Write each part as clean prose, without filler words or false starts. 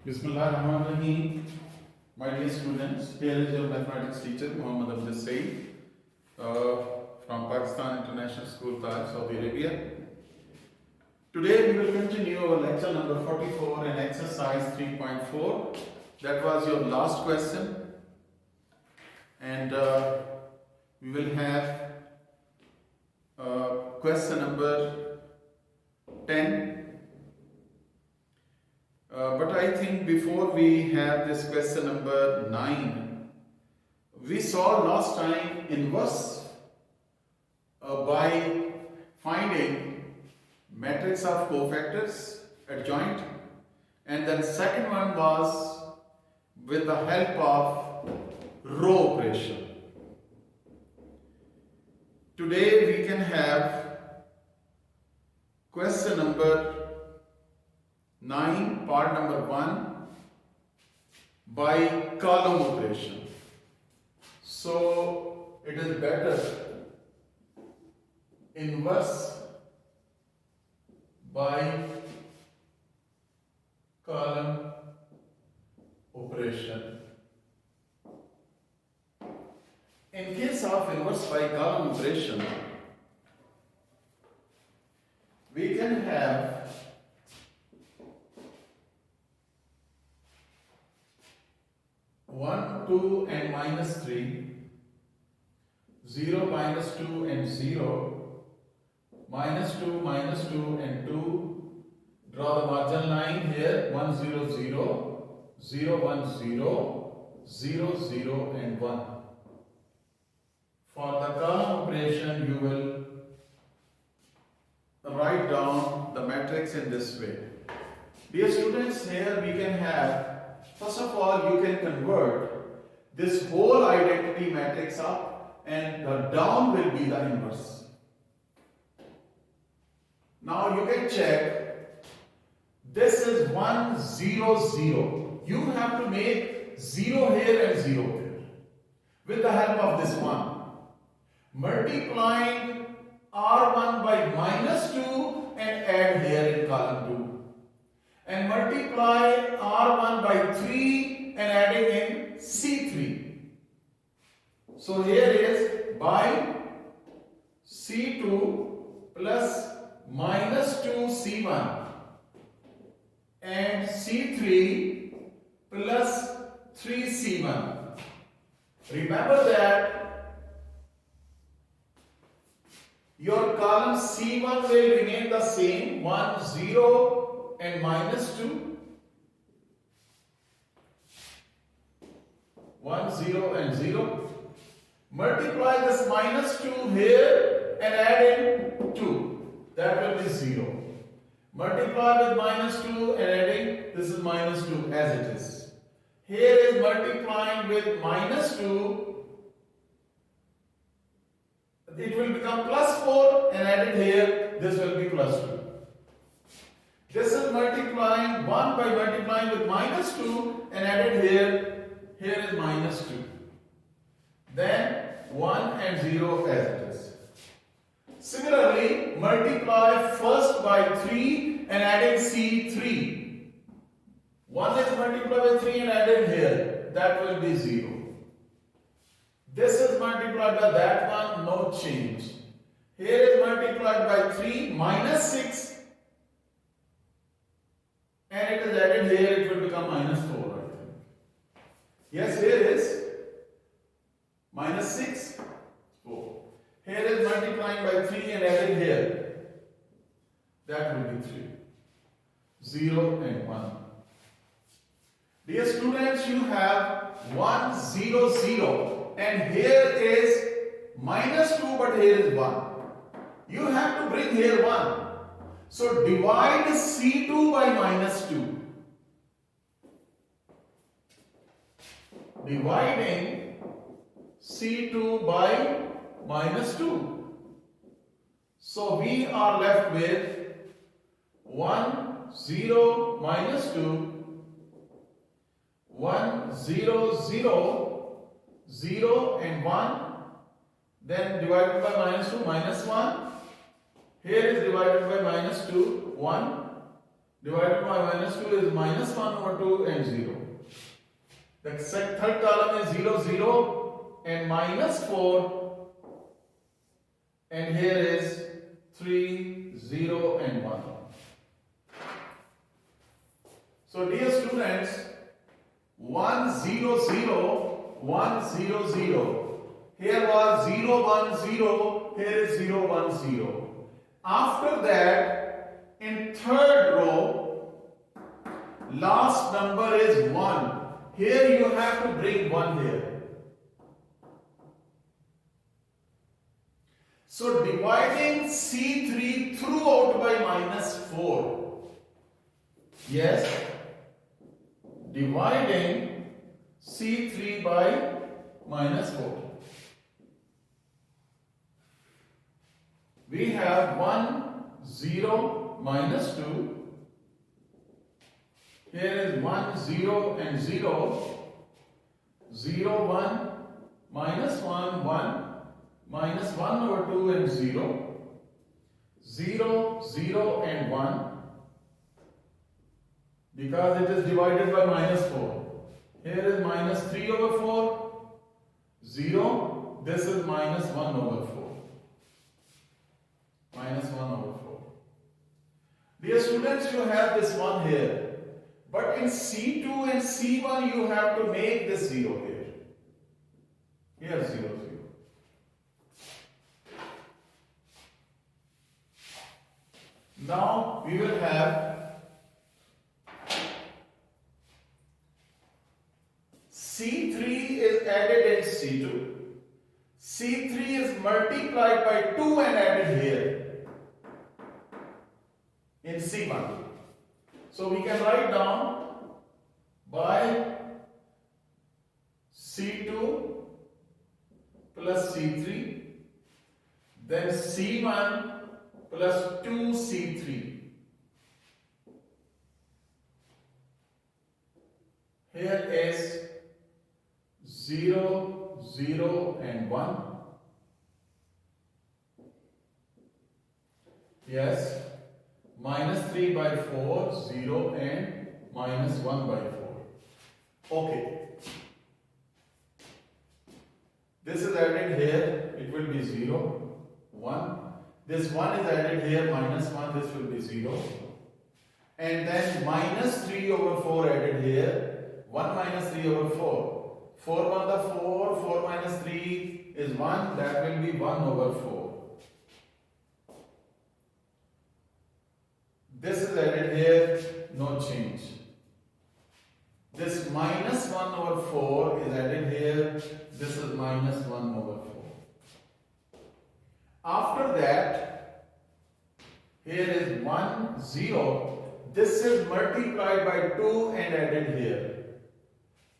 Bismillahirrahmanirrahim. My dear students, here is your mathematics teacher Muhammad Amjad Saeed from Pakistan International School, Taj, Saudi Arabia. Today we will continue our lecture number 44 and exercise 3.4. That was your last question, and we will have question number 10. But I think before we have this question number 9, we saw last time inverse by finding matrix of cofactors adjoint, and then second one was with the help of row operation. Today we can have question number 9, part number 1, by column operation. So it is better inverse by column operation. In case of inverse by column operation, we can have 1, 2 and minus 3, 0, minus 2 and 0, minus 2 and 2. Draw the margin line here, 1, 0, 0, 0, 1, 0, 0, 0 and 1. For the column operation, you will write down the matrix in this way. Dear students, here we can have, first of all, you can convert this whole identity matrix up, and the down will be the inverse. Now you can check. This is 1, 0, 0. You have to make 0 here and 0 here with the help of this 1. Multiplying R1 by minus 2 and add here in column 2. And multiply R1 by 3 and adding in C3. So here is by C2 plus minus 2 C1 and C3 plus 3 C1. Remember that your column C1 will remain the same, 1, 0 and minus 2. 1, 0 and 0. Multiply this minus 2 here and add in 2. That will be 0. Multiply with minus 2 and adding, this is minus 2 as it is. Here is multiplying with minus 2. It will become plus 4 and added here, this will be plus 2. This is multiplying 1 by multiplying with minus 2 and added here, here is minus 2. Then 1 and 0 as it is. Similarly, multiply first by 3 and adding C3. 1 is multiplied by 3 and added here, that will be 0. This is multiplied by that one, no change. Here is multiplied by 3 minus 6 and it is added here, it will become minus 4, I think. Yes, here is minus 6, 4. Here is multiplying by 3 and added here. That will be 3. 0 and 1. Dear students, you have 1, 0, 0. And here is minus 2, but here is 1. You have to bring here 1. So divide C2 by minus 2. Dividing C2 by minus 2. So we are left with 1, 0, minus 2, 1, 0, 0. 0 and 1, then divided by minus 2, minus 1. Here is divided by minus 2, 1. divided by minus 2 is minus 1 over 2 and 0. The third column is 0, 0 and minus 4, and here is 3, 0 and 1. So dear students, 1, 0, 0, 1, 0, 0. Here was 0, 1, 0, here is 0, 1, 0. After that, in third row, last number is 1. Here you have to bring 1 here. So dividing C3 throughout by minus 4. Yes, dividing C3 by minus 4. We have 1, 0, minus 2. Here is 1, 0 and 0. 0, 1, minus 1, 1, minus 1 over 2 and 0. 0, 0 and 1. Because it is divided by minus 4. Here is minus 3 over 4. 0. This is minus 1 over 4. Minus 1 over 4. Dear students, you have this 1 here. But in C2 and C1 you have to make this 0 here. Here 0, 0. Now we will have C3 is added in C2. C3 is multiplied by 2 and added here in C1. So we can write down by C2 plus C3, then C1 plus 2C3. Here is 0, 0 and 1. Yes. Minus 3 by 4, 0 and minus 1 by 4. Okay. This is added here, it will be 0, 1. This 1 is added here, minus 1, this will be 0. And then minus 3 over 4 added here, 1 minus 3 over 4. 4 1 the 4, 4 minus 3 is 1, that will be 1 over 4. This is added here, no change. This minus 1 over 4 is added here, this is minus 1 over 4. After that, here is 1, 0. This is multiplied by 2 and added here.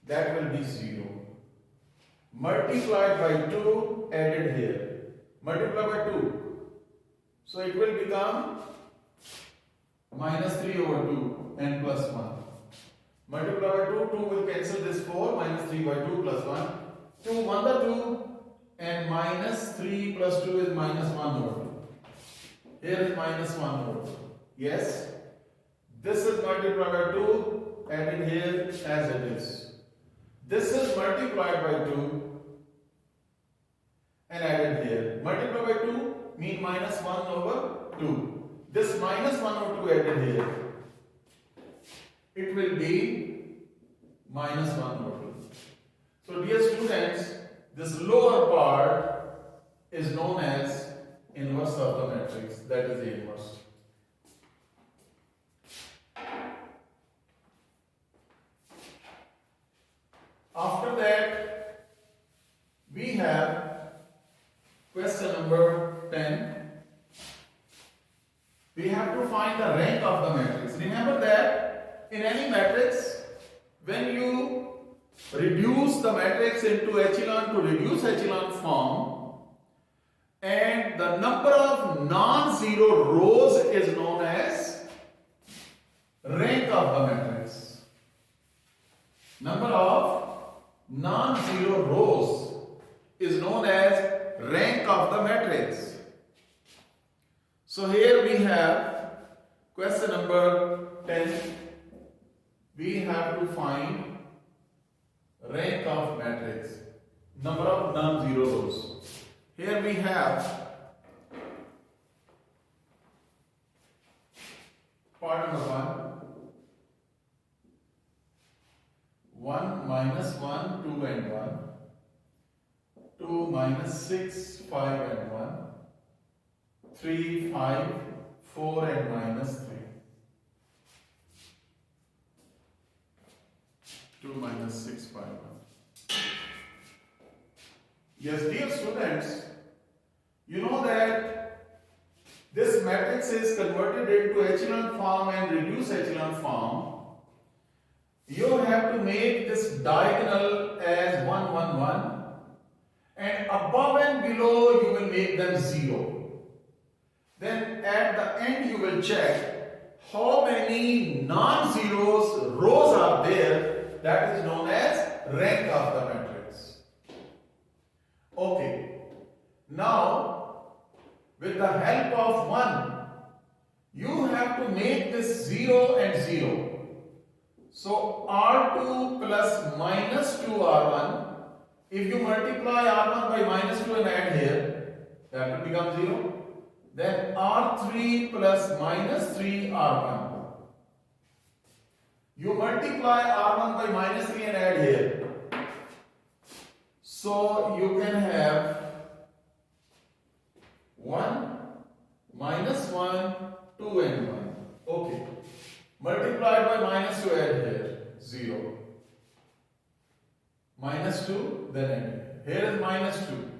That will be 0. Multiplied by 2, added here. Multiply by 2. So it will become minus 3 over 2 and plus 1. Multiply by 2, 2 will cancel this 4, minus 3 by 2 plus 1. 2, 1 the 2 and minus 3 plus 2 is minus 1 over 2. Here is minus 1 over 2. Yes. This is multiplied by 2, added here as it is. This is multiplied by 2 and added here. Multiply by 2 mean minus 1 over 2. This minus 1 over 2 added here. It will be minus 1 over 2. So dear students, this lower part is known as inverse of the matrix. That is the inverse. After that, we have question number 10. We have to find the rank of the matrix. Remember that in any matrix, when you reduce the matrix into echelon to reduce echelon form, and the number of non-zero rows is known as rank of the matrix. Number of non-zero rows is known as rank of the matrix. So here we have question number 10. we have to find rank of matrix, number of non-zero rows. Here we have part number 1, 1, 2 and 1, 2, -6, 5 and 1, 3, 5, 4 and -3. 2, -6, 5, 1. Yes, dear students, you know that this matrix is converted into echelon form and reduced echelon form. You have to make this diagonal as 1, 1, 1, and above and below you will make them 0. Then at the end you will check how many non-zeros rows are there. That is known as rank of the matrix. Okay. Now, with the help of 1, you have to make this 0 and 0. So R2 plus -2 R1. If you multiply R1 by -2 and add here, that will become 0. Then R3 plus -3 R1. You multiply R1 by -3 and add here. So you can have 1, -1, 2 and 1. Okay. Multiplied by -2, add here 0. -2, then add here. Here is -2.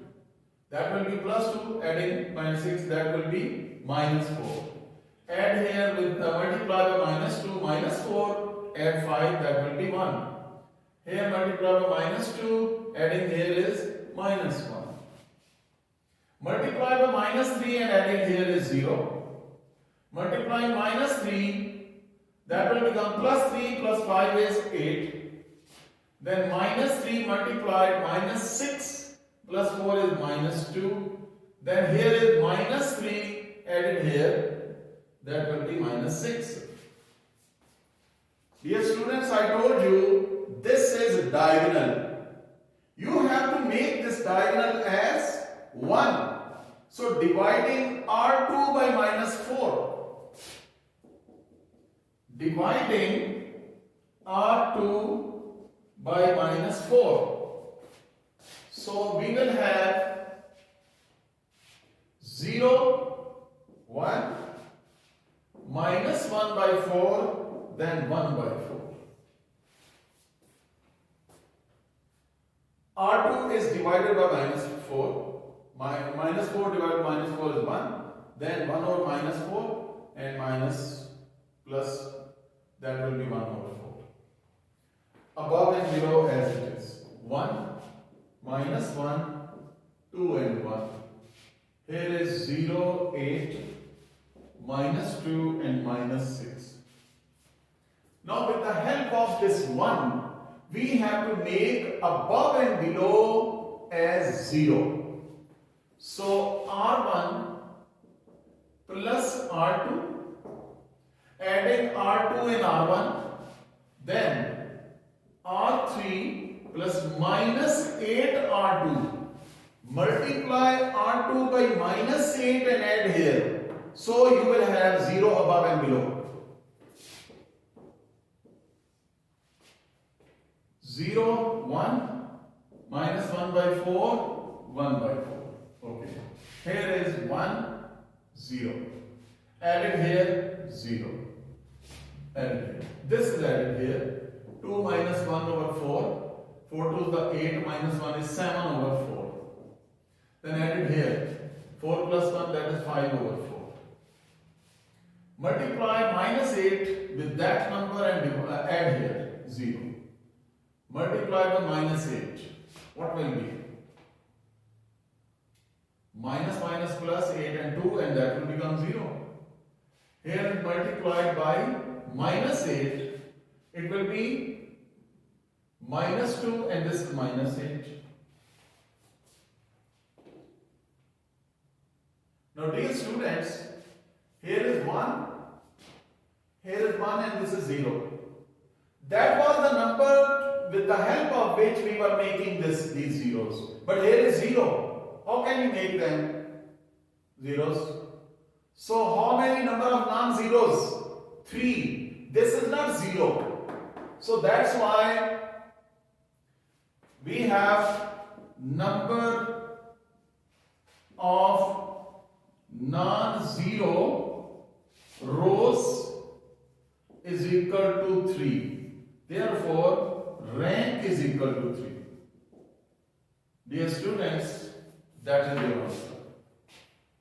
That will be +2. Adding -6, that will be -4. Add here with multiply by -2, -4. Add 5, that will be 1. Here multiply by -2, adding here is -1. Multiply by -3 and adding here is 0. Multiplying -3, that will become +3 plus 5 is 8. Then -3 multiplied -6 plus 4 is -2. Then here is -3 added here, that will be -6. Dear students, I told you this is diagonal. You have to make this diagonal as 1. So dividing R2 by -4. Dividing R2 by -4. So we will have 0, 1, -1 by 4, then 1 by 4. R2 is divided by -4. -4 divided by -4 is 1. Then 1 over -4 and minus plus, that will be 1 over 4. Above and below as it is. 1, -1, 2 and 1. Here is 0, 8, -2 and -6. Now with the help of this 1, we have to make above and below as 0. So R1 plus R2, adding R2 and R1, then R3 plus -8 R2. Multiply R2 by -8 and add here. So you will have 0 above and below. 0, 1, -1 by 4, 1 by 4. Okay. Here is 1, 0. Added here, 0. Added here. This is added here. 2 minus 1 over 4. 4 to the 8 minus 1 is 7 over 4. Then added here. 4 plus 1, that is 5 over 4. Multiply -8 with that number and add here, 0. Multiply by -8. What will be? Minus plus 8 and 2, and that will become 0. Here multiplied by -8, it will be -2 and this is -8. Now dear students, here is 1, here is 1 and this is 0. That was the number with the help of which we were making these zeros. But here is 0. How can you make them zeros? So how many number of non-zeros? 3. This is not 0. So that's why we have number of non-zero rows is equal to 3. Therefore, rank is equal to 3. Dear students, that is your answer.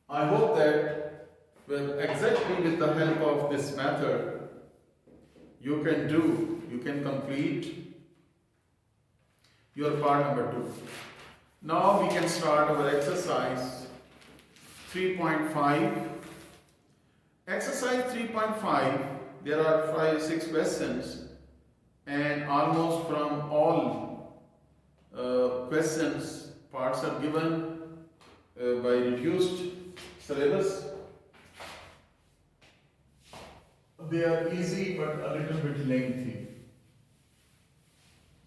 I hope that exactly with the help of this method, you can complete your part number 2. Now we can start our exercise 3.5. Exercise 3.5, there are 6 questions, and almost from all questions parts are given by reduced syllabus. They are easy but a little bit lengthy.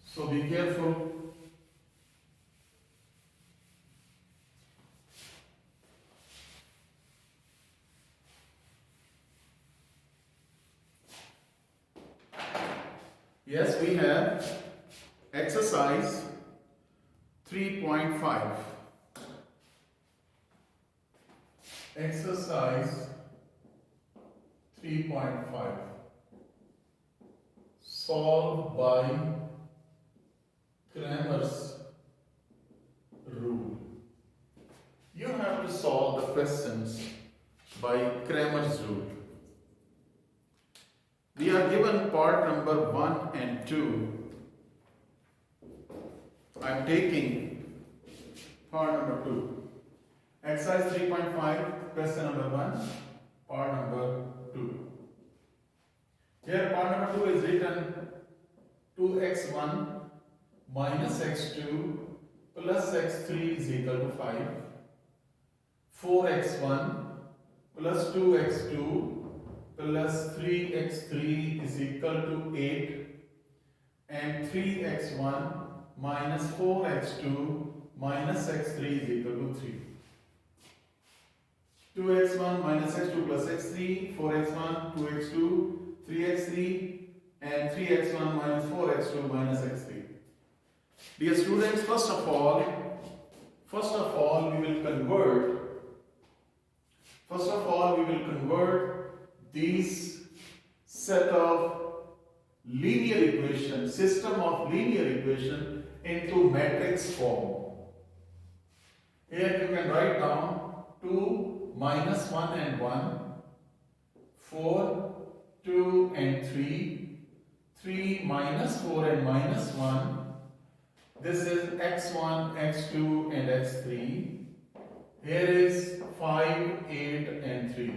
So be careful. Yes, we have exercise 3.5. Exercise 3.5. Solve by Cramer's rule. You have to solve the questions by Cramer's rule. We are given part number 1 and 2. I am taking part number 2. Exercise 3.5, question number 1, part number 2. Here part number 2 is written 2x1 minus x2 plus x3 is equal to 5. 4x1 plus 2x2 plus 3x3 is equal to 8, and 3x1 minus 4x2 minus x3 is equal to 3. 2x1 minus x2 plus x3, 4x1, 2x2, 3x3, and 3x1 minus 4x2 minus x3. Dear students, first of all we will convert these set of linear equation, system of linear equation into matrix form. Here you can write down 2 minus 1 and 1, 4, 2 and 3, 3 minus 4 and minus 1. This is x1, x2 and x3. Here is 5, 8 and 3.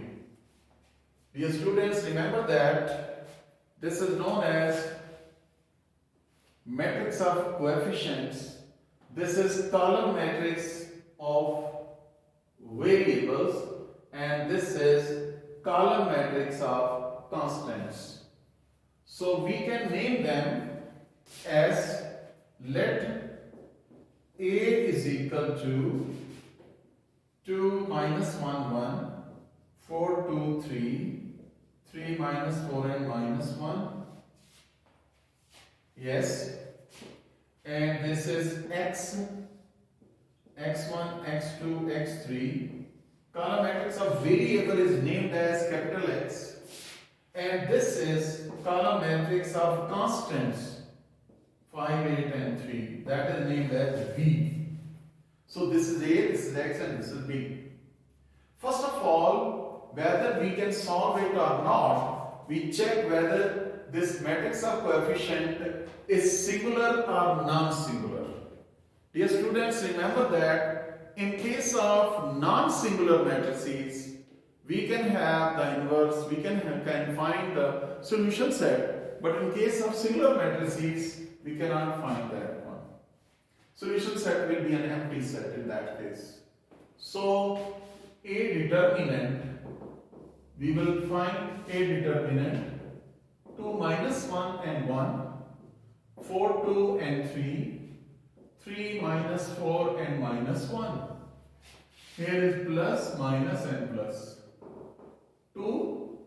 Dear students, remember that this is known as matrix of coefficients. This is column matrix of variables, and this is column matrix of constants. So we can name them as, let A is equal to 2 minus 1, 1, 4, 2, 3, 3 minus 4 and minus 1. Yes. And this is x, x1, x2, x3. Column matrix of variable is named as capital X. And this is column matrix of constants, 5, 8 and 3. That is named as V. So this is A, this is X and this is B. First of all, whether we can solve it or not, we check whether this matrix of coefficient is singular or non-singular. Dear students, remember that in case of non-singular matrices, we can have the inverse, we can find the solution set, but in case of singular matrices, we cannot find that one. Solution set will be an empty set in that case. So, a determinant, we will find a determinant 2 minus 1 and 1, 4, 2 and 3. 3 minus 4 and minus 1. Here is plus, minus and plus. 2,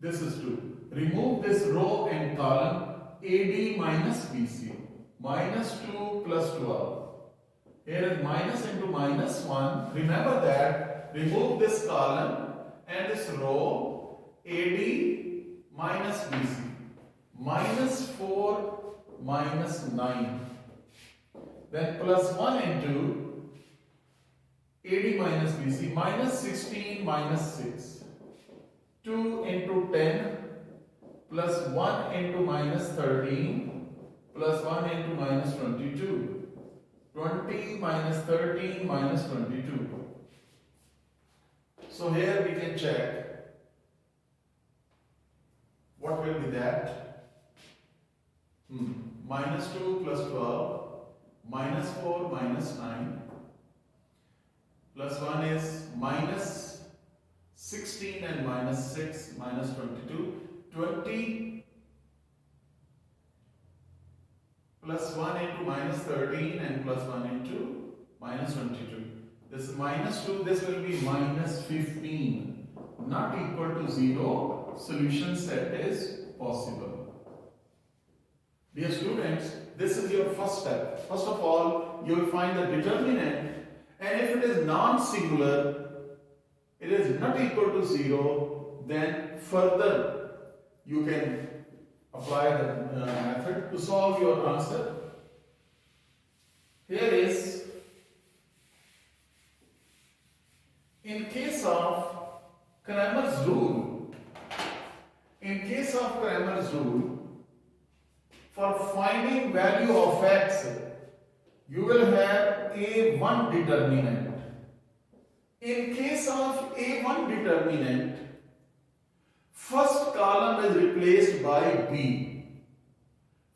this is 2. Remove this row and column AD minus BC. Minus 2 plus 12. Here is minus into minus 1. Remember that. Remove this column and this row AD minus BC. Minus 4 minus 9. Then plus 1 into AD minus BC. Minus 16 minus 6. 2 into 10 plus 1 into minus 13 plus 1 into minus 22. 20 minus 13 minus 22. So here we can check what will be that. Minus 2 plus 12 minus 4 minus 9 plus 1 is minus 16 and minus 6 minus 22. 20 plus 1 into minus 13 and plus 1 into minus 22. This is minus 2, this will be minus 15. Not equal to 0. Solution set is possible. Dear students, this is your first step. First of all, you will find the determinant, and if it is non-singular, it is not equal to 0, then further you can apply the method to solve your answer. Here is, in case of Cramer's rule, for finding value of x, you will have A1 determinant. In case of A1 determinant, first column is replaced by B.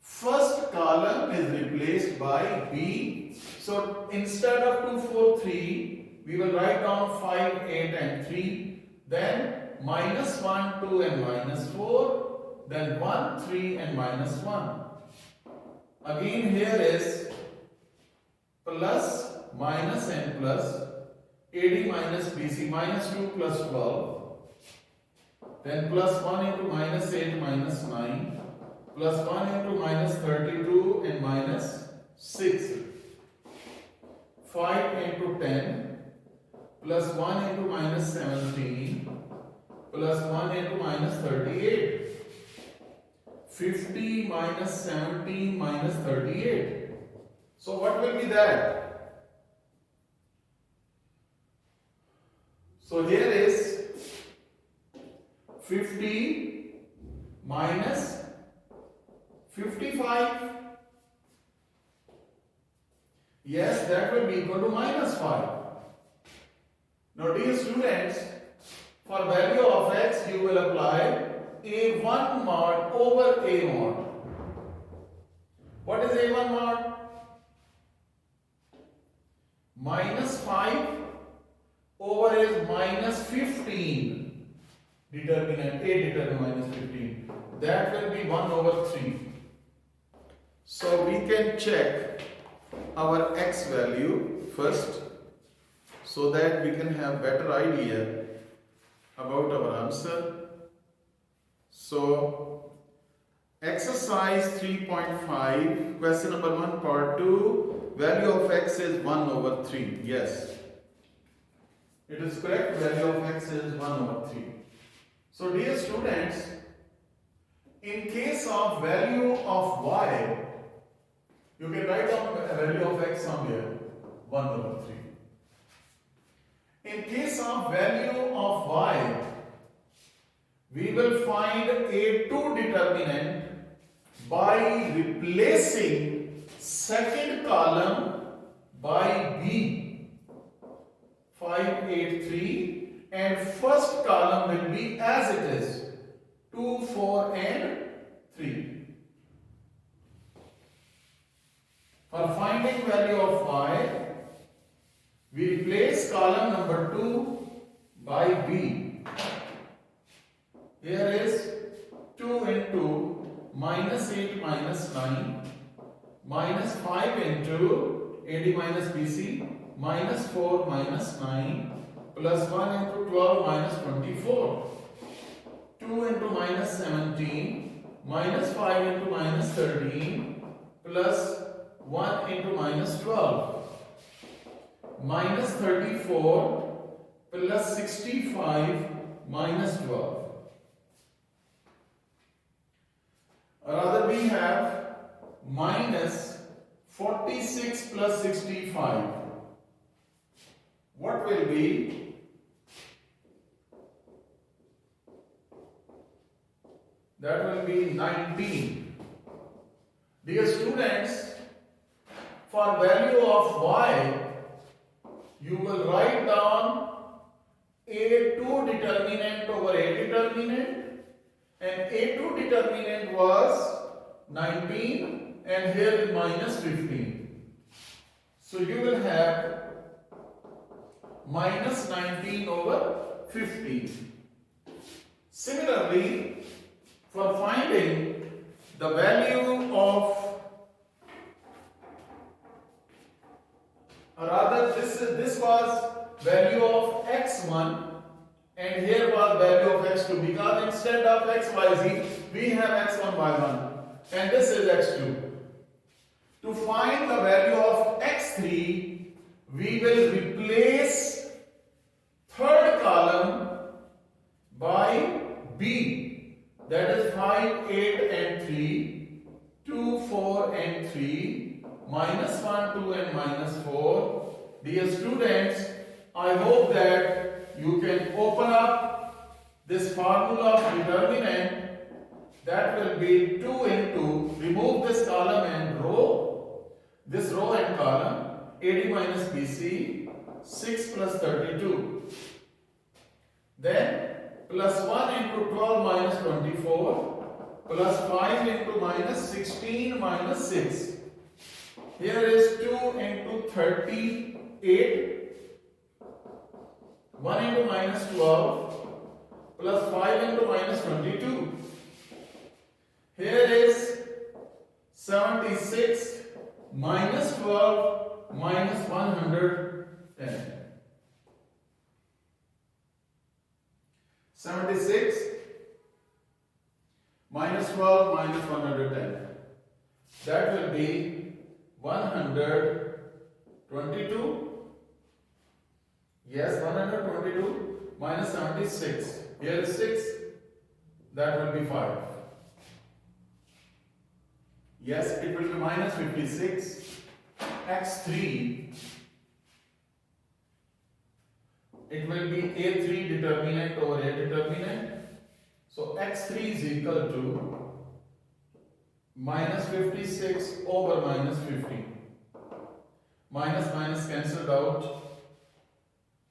First column is replaced by B. So instead of 2, 4, 3, we will write down 5, 8 and 3. Then minus 1, 2 and minus 4. Then 1, 3 and minus 1. Again here is plus, minus and plus. AD minus BC, minus 2 plus 12. Then plus 1 into minus 8 minus 9. Plus 1 into minus 32 and minus 6. 5 into 10. Plus 1 into minus 17. Plus 1 into minus 38. 50 minus 17 minus 38. So what will be that? So here is 50 minus 55. Yes, that will be equal to minus 5. Now dear students, for value of x you will apply A1 mod over A mod. What is A1 mod? Minus 5 over is minus 15. Determinant, A determinant minus 15. That will be 1 over 3. So we can check our x value first, so that we can have better idea about our answer. So exercise 3.5, question number 1, part 2, value of x is 1 over 3. Yes, it is correct, value of x is 1 over 3. So dear students, in case of value of y, you can write down a value of x somewhere, 1 over 3. In case of value of y, we will find A2 determinant by replacing second column by B. 5, 8, 3, and first column will be as it is, 2, 4 and 3. For finding value of y, we replace column number 2 by B. Here is 2 into minus 8 minus 9 minus 5 into AD minus BC minus 4 minus 9 plus 1 into 12 minus 24. 2 into minus 17 minus 5 into minus 13 plus 1 into minus 12 minus 34 plus 65 minus 12. Rather we have minus 46 plus 65. What will be? That will be 19. Dear students, for value of y, you will write down A2 determinant over A determinant, and A2 determinant was 19 and here is minus 15. So you will have minus 19 over 15. Similarly, for finding the value of, this was value of x1 and here was value of x2, because instead of x, y, z we have x1, y1 and this is x2. To find the value of x3, we will replace third column by b, that is 5, 8 and 3, 2, 4 and 3, minus 1, 2 and minus 4. Dear students, I hope that you can open up this formula of determinant. That will be 2 into, remove this column and row, this row and column, AD minus BC, 6 plus 32. Then plus 1 into 12 minus 24, plus 5 into minus 16 minus 6. Here is 2 into 38, 1 into minus 12, plus 5 into minus 22. Here is 76 minus 12 minus 110. 76 minus 12 minus 110. That will be 122. Yes, 122 minus 76. Here is 6. That will be 5. Yes, it will be minus 56. x3. It will be A3 determinant over A determinant. So x3 is equal to minus 56 over minus 15. Minus minus cancelled out.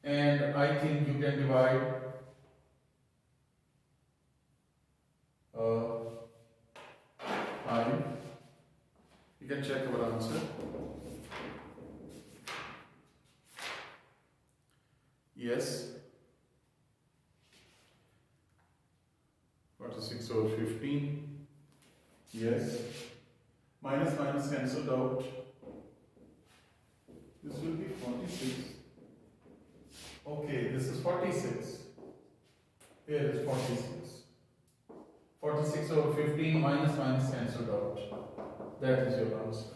And I think you can divide I. You can check our answer. Yes. 46 over 15. Yes. Minus minus cancelled out. This will be 46. Okay, this is 46. Here is 46. 46 over 15 minus minus cancelled out. That is your answer.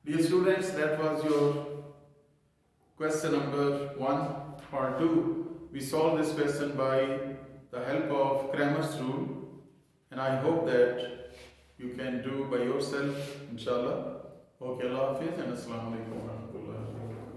Dear students, that was your question number 1 or 2. We solved this question by the help of Cramer's rule, and I hope that you can do by yourself, inshallah. Okay, Allah Hafiz and Assalamu alaikum wa rahmatullahi wa barakatuh.